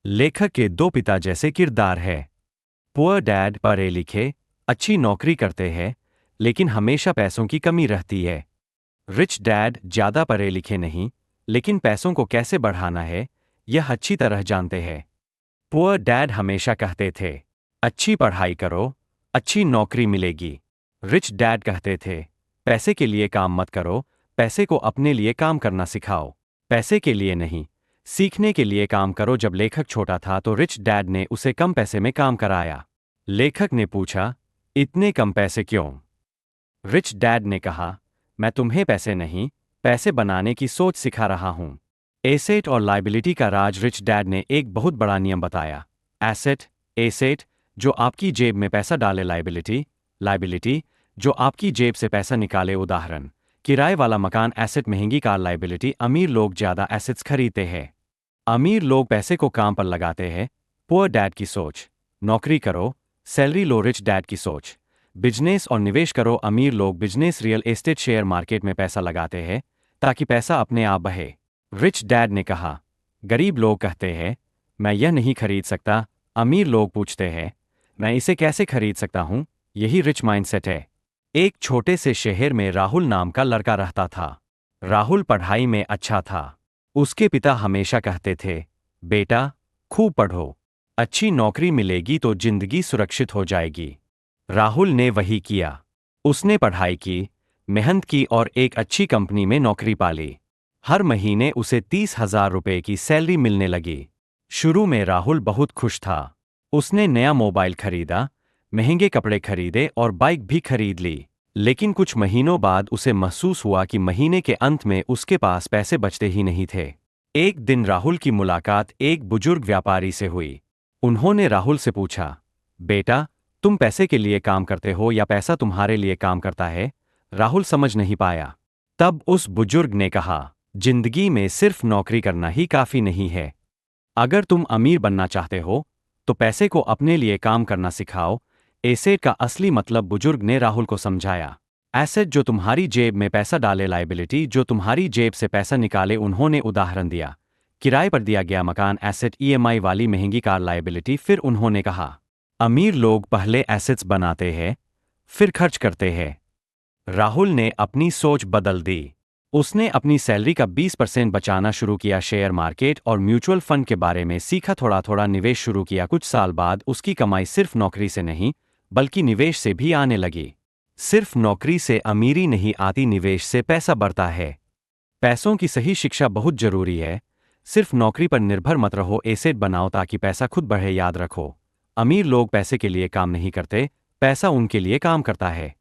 लेखक के दो पिता जैसे किरदार है। पुअर डैड पढ़े लिखे, अच्छी नौकरी करते हैं, लेकिन हमेशा पैसों की कमी रहती है। रिच डैड ज़्यादा पढ़े लिखे नहीं, लेकिन पैसों को कैसे बढ़ाना है, यह अच्छी तरह जानते हैं। पुअर डैड हमेशा कहते थे, अच्छी पढ़ाई करो, अच्छी नौकरी मिलेगी। रिच डैड कहते थे, पैसे के लिए काम मत करो, पैसे को अपने लिए काम करना सिखाओ। पैसे के लिए नहीं, सीखने के लिए काम करो। जब लेखक छोटा था तो रिच डैड ने उसे कम पैसे में काम कराया। लेखक ने पूछा, इतने कम पैसे क्यों? रिच डैड ने कहा, मैं तुम्हें पैसे नहीं, पैसे बनाने की सोच सिखा रहा हूं। एसेट और लायबिलिटी का राज रिच डैड ने एक बहुत बड़ा नियम बताया। एसेट, एसेट, जो आपकी जेब में पैसा डाले। लायबिलिटी, लायबिलिटी, जो आपकी जेब से पैसा निकाले। उदाहरण, किराए वाला मकान एसेट, महंगी कार लायबिलिटी। अमीर लोग ज़्यादा एसेट्स खरीदते हैं। अमीर लोग पैसे को काम पर लगाते हैं। पुअर डैड की सोच, नौकरी करो, सैलरी लो। रिच डैड की सोच, बिजनेस और निवेश करो। अमीर लोग business, real estate, share market में पैसा लगाते हैं ताकि पैसा अपने आप बहे। रिच डैड ने कहा, गरीब लोग कहते हैं, मैं यह नहीं खरीद सकता। अमीर लोग पूछते हैं, मैं इसे कैसे खरीद सकता हूं? यही रिच माइंडसेट है। एक छोटे से शहर में राहुल नाम का लड़का रहता था। राहुल पढ़ाई में अच्छा था। उसके पिता हमेशा कहते थे, बेटा, खूब पढ़ो, अच्छी नौकरी मिलेगी तो जिंदगी सुरक्षित हो जाएगी। राहुल ने वही किया। उसने पढ़ाई की, मेहनत की और एक अच्छी कंपनी में नौकरी पाली। हर महीने उसे 30,000 रुपए की सैलरी मिलने लगी। शुरू में राहुल बहुत खुश था। उसने नया मोबाइल खरीदा, महंगे कपड़े खरीदे और बाइक भी खरीद ली। लेकिन कुछ महीनों बाद उसे महसूस हुआ कि महीने के अंत में उसके पास पैसे बचते ही नहीं थे। एक दिन राहुल की मुलाकात एक बुजुर्ग व्यापारी से हुई। उन्होंने राहुल से पूछा, बेटा, तुम पैसे के लिए काम करते हो या पैसा तुम्हारे लिए काम करता है? राहुल समझ नहीं पाया। तब उस बुजुर्ग ने कहा, जिंदगी में सिर्फ नौकरी करना ही काफी नहीं है। अगर तुम अमीर बनना चाहते हो तो पैसे को अपने लिए काम करना सिखाओ। एसेट का असली मतलब बुजुर्ग ने राहुल को समझाया। एसेट, जो तुम्हारी जेब में पैसा डाले। लायबिलिटी, जो तुम्हारी जेब से पैसा निकाले। उन्होंने उदाहरण दिया, किराए पर दिया गया मकान एसेट, ईएमआई वाली महंगी कार लायबिलिटी। फिर उन्होंने कहा, अमीर लोग पहले एसेट्स बनाते हैं, फिर खर्च करते हैं। राहुल ने अपनी सोच बदल दी। उसने अपनी सैलरी का 20% बचाना शुरू किया, शेयर मार्केट और म्यूचुअल फंड के बारे में सीखा, थोड़ा थोड़ा निवेश शुरू किया। कुछ साल बाद उसकी कमाई सिर्फ नौकरी से नहीं, बल्कि निवेश से भी आने लगी। सिर्फ नौकरी से अमीरी नहीं आती, निवेश से पैसा बढ़ता है। पैसों की सही शिक्षा बहुत जरूरी है। सिर्फ नौकरी पर निर्भर मत रहो, एसेट बनाओ ताकि पैसा खुद बढ़े। याद रखो, अमीर लोग पैसे के लिए काम नहीं करते, पैसा उनके लिए काम करता है।